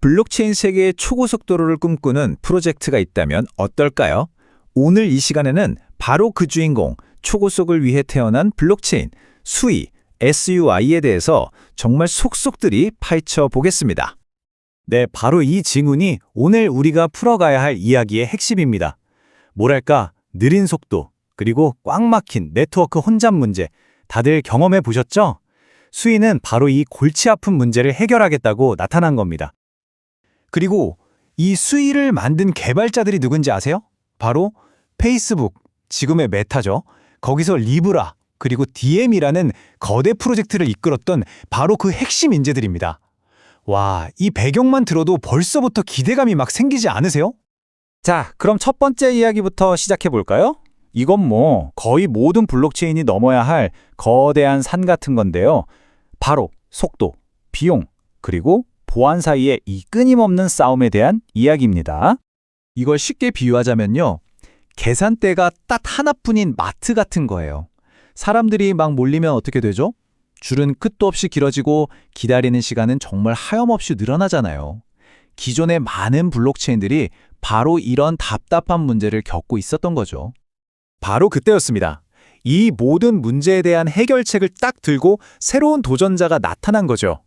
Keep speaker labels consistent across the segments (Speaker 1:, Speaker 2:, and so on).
Speaker 1: 블록체인 세계의 초고속도로를 꿈꾸는 프로젝트가 있다면 어떨까요? 오늘 이 시간에는 바로 그 주인공, 초고속을 위해 태어난 블록체인, 수이, SUI에 대해서 정말 속속들이 파헤쳐 보겠습니다.
Speaker 2: 네, 바로 이 징훈이 오늘 우리가 풀어가야 할 이야기의 핵심입니다. 뭐랄까, 느린 속도, 그리고 꽉 막힌 네트워크 혼잡 문제, 다들 경험해 보셨죠? 수이는 바로 이 골치 아픈 문제를 해결하겠다고 나타난 겁니다. 그리고 이 수이를 만든 개발자들이 누군지 아세요? 바로 페이스북, 지금의 메타죠. 거기서 리브라, 그리고 DM이라는 거대 프로젝트를 이끌었던 바로 그 핵심 인재들입니다. 와, 이 배경만 들어도 벌써부터 기대감이 막 생기지 않으세요?
Speaker 1: 자, 그럼 첫 번째 이야기부터 시작해 볼까요? 이건 거의 모든 블록체인이 넘어야 할 거대한 산 같은 건데요. 바로 속도, 비용, 그리고 보안 사이의 이 끊임없는 싸움에 대한 이야기입니다.
Speaker 2: 이걸 쉽게 비유하자면요. 계산대가 딱 하나뿐인 마트 같은 거예요. 사람들이 막 몰리면 어떻게 되죠? 줄은 끝도 없이 길어지고 기다리는 시간은 정말 하염없이 늘어나잖아요. 기존의 많은 블록체인들이 바로 이런 답답한 문제를 겪고 있었던 거죠. 바로 그때였습니다. 이 모든 문제에 대한 해결책을 딱 들고 새로운 도전자가 나타난 거죠.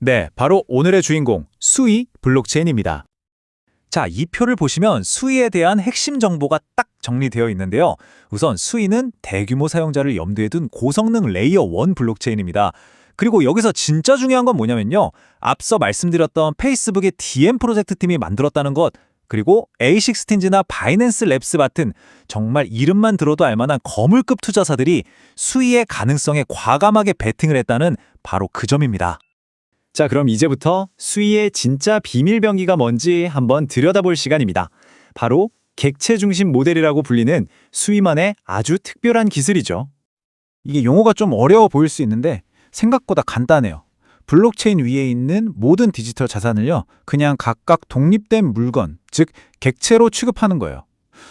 Speaker 2: 네, 바로 오늘의 주인공, 수이 블록체인입니다. 자, 이 표를 보시면 수이에 대한 핵심 정보가 딱 정리되어 있는데요. 우선 수이는 대규모 사용자를 염두에 둔 고성능 레이어 1 블록체인입니다. 그리고 여기서 진짜 중요한 건 뭐냐면요. 앞서 말씀드렸던 페이스북의 DM 프로젝트 팀이 만들었다는 것, 그리고 A16나 바이낸스 랩스 같은 정말 이름만 들어도 알만한 거물급 투자사들이 수이의 가능성에 과감하게 베팅을 했다는 바로 그 점입니다. 자, 그럼 이제부터 수이의 진짜 비밀병기가 뭔지 한번 들여다볼 시간입니다. 바로 객체 중심 모델이라고 불리는 수이만의 아주 특별한 기술이죠. 이게 용어가 좀 어려워 보일 수 있는데 생각보다 간단해요. 블록체인 위에 있는 모든 디지털 자산을요, 그냥 각각 독립된 물건, 즉 객체로 취급하는 거예요.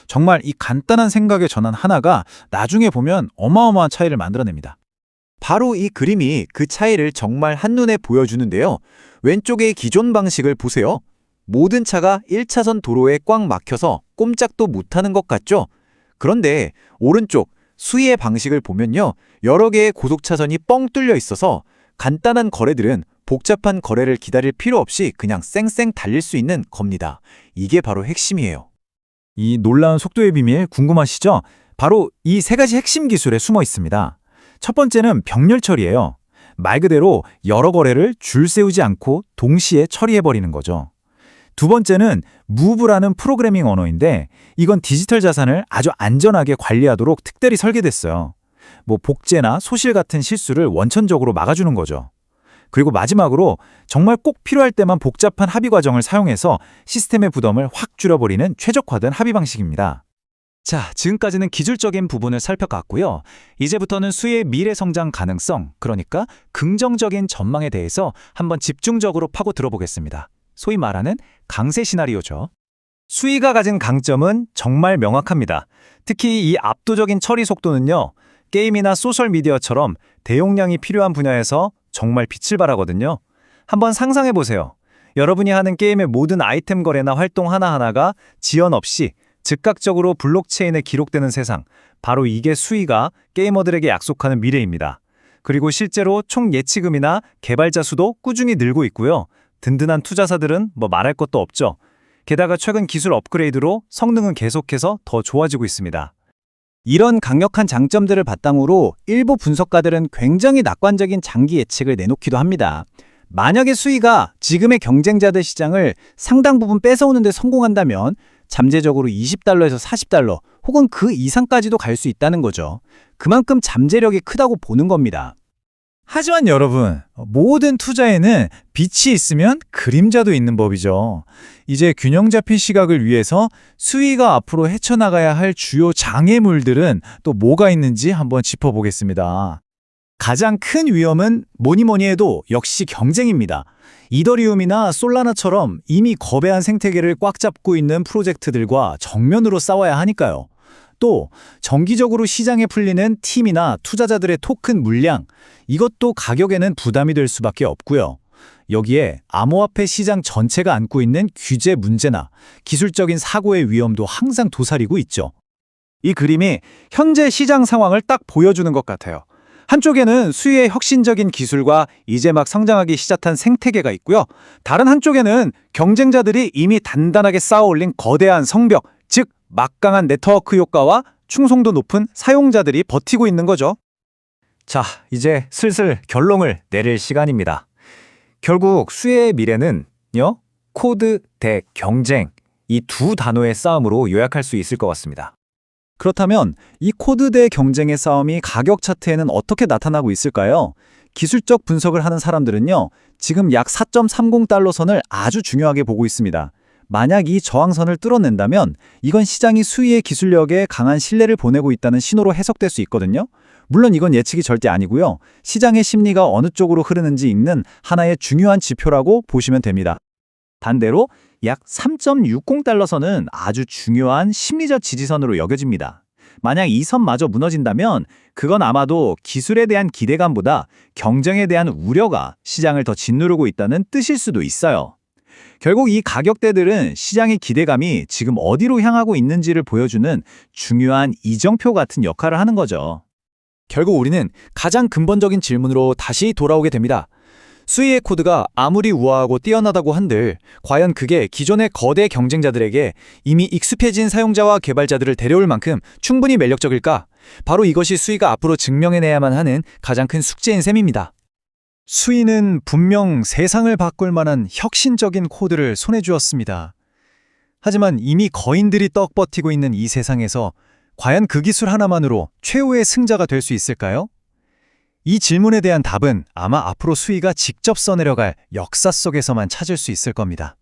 Speaker 2: 정말 이 간단한 생각의 전환 하나가 나중에 보면 어마어마한 차이를 만들어냅니다. 바로 이 그림이 그 차이를 정말 한눈에 보여주는데요. 왼쪽의 기존 방식을 보세요. 모든 차가 1차선 도로에 꽉 막혀서 꼼짝도 못하는 것 같죠? 그런데 오른쪽 수이의 방식을 보면요. 여러 개의 고속차선이 뻥 뚫려 있어서 간단한 거래들은 복잡한 거래를 기다릴 필요 없이 그냥 쌩쌩 달릴 수 있는 겁니다. 이게 바로 핵심이에요. 이 놀라운 속도의 비밀 궁금하시죠? 바로 이 세 가지 핵심 기술에 숨어 있습니다. 첫 번째는 병렬 처리예요. 말 그대로 여러 거래를 줄 세우지 않고 동시에 처리해버리는 거죠. 두 번째는 무브라는 프로그래밍 언어인데 이건 디지털 자산을 아주 안전하게 관리하도록 특별히 설계됐어요. 복제나 소실 같은 실수를 원천적으로 막아주는 거죠. 그리고 마지막으로 정말 꼭 필요할 때만 복잡한 합의 과정을 사용해서 시스템의 부담을 확 줄여버리는 최적화된 합의 방식입니다. 자, 지금까지는 기술적인 부분을 살펴봤고요. 이제부터는 수의 미래 성장 가능성, 그러니까 긍정적인 전망에 대해서 한번 집중적으로 파고 들어보겠습니다. 소위 말하는 강세 시나리오죠. 수이가 가진 강점은 정말 명확합니다. 특히 이 압도적인 처리 속도는요. 게임이나 소셜미디어처럼 대용량이 필요한 분야에서 정말 빛을 발하거든요. 한번 상상해보세요. 여러분이 하는 게임의 모든 아이템 거래나 활동 하나하나가 지연 없이 즉각적으로 블록체인에 기록되는 세상, 바로 이게 수이가 게이머들에게 약속하는 미래입니다. 그리고 실제로 총 예치금이나 개발자 수도 꾸준히 늘고 있고요. 든든한 투자사들은 말할 것도 없죠. 게다가 최근 기술 업그레이드로 성능은 계속해서 더 좋아지고 있습니다. 이런 강력한 장점들을 바탕으로 일부 분석가들은 굉장히 낙관적인 장기 예측을 내놓기도 합니다. 만약에 수이가 지금의 경쟁자들 시장을 상당 부분 뺏어오는 데 성공한다면 잠재적으로 $20에서 $40 혹은 그 이상까지도 갈 수 있다는 거죠. 그만큼 잠재력이 크다고 보는 겁니다. 하지만 여러분, 모든 투자에는 빛이 있으면 그림자도 있는 법이죠. 이제 균형 잡힌 시각을 위해서 수이가 앞으로 헤쳐나가야 할 주요 장애물들은 또 뭐가 있는지 한번 짚어보겠습니다. 가장 큰 위험은 뭐니 해도 역시 경쟁입니다. 이더리움이나 솔라나처럼 이미 거대한 생태계를 꽉 잡고 있는 프로젝트들과 정면으로 싸워야 하니까요. 또 정기적으로 시장에 풀리는 팀이나 투자자들의 토큰 물량, 이것도 가격에는 부담이 될 수밖에 없고요. 여기에 암호화폐 시장 전체가 안고 있는 규제 문제나 기술적인 사고의 위험도 항상 도사리고 있죠.
Speaker 1: 이 그림이 현재 시장 상황을 딱 보여주는 것 같아요. 한쪽에는 수위의 혁신적인 기술과 이제 막 성장하기 시작한 생태계가 있고요. 다른 한쪽에는 경쟁자들이 이미 단단하게 쌓아올린 거대한 성벽, 즉 막강한 네트워크 효과와 충성도 높은 사용자들이 버티고 있는 거죠. 자, 이제 슬슬 결론을 내릴 시간입니다. 결국 수혜의 미래는요, 코드 대 경쟁, 이 두 단어의 싸움으로 요약할 수 있을 것 같습니다.
Speaker 2: 그렇다면 이 코드 대 경쟁의 싸움이 가격 차트에는 어떻게 나타나고 있을까요? 기술적 분석을 하는 사람들은요, 지금 약 4.30달러 선을 아주 중요하게 보고 있습니다. 만약 이 저항선을 뚫어낸다면 이건 시장이 수위의 기술력에 강한 신뢰를 보내고 있다는 신호로 해석될 수 있거든요. 물론 이건 예측이 절대 아니고요. 시장의 심리가 어느 쪽으로 흐르는지 읽는 하나의 중요한 지표라고 보시면 됩니다. 반대로 약 3.60달러 선은 아주 중요한 심리적 지지선으로 여겨집니다. 만약 이 선마저 무너진다면 그건 아마도 기술에 대한 기대감보다 경쟁에 대한 우려가 시장을 더 짓누르고 있다는 뜻일 수도 있어요. 결국 이 가격대들은 시장의 기대감이 지금 어디로 향하고 있는지를 보여주는 중요한 이정표 같은 역할을 하는 거죠.
Speaker 1: 결국 우리는 가장 근본적인 질문으로 다시 돌아오게 됩니다. 수위의 코드가 아무리 우아하고 뛰어나다고 한들 과연 그게 기존의 거대 경쟁자들에게 이미 익숙해진 사용자와 개발자들을 데려올 만큼 충분히 매력적일까? 바로 이것이 수위가 앞으로 증명해내야만 하는 가장 큰 숙제인 셈입니다.
Speaker 2: 수위는 분명 세상을 바꿀 만한 혁신적인 코드를 손에 쥐었습니다. 하지만 이미 거인들이 떡버티고 있는 이 세상에서 과연 그 기술 하나만으로 최후의 승자가 될 수 있을까요? 이 질문에 대한 답은 아마 앞으로 수위가 직접 써내려갈 역사 속에서만 찾을 수 있을 겁니다.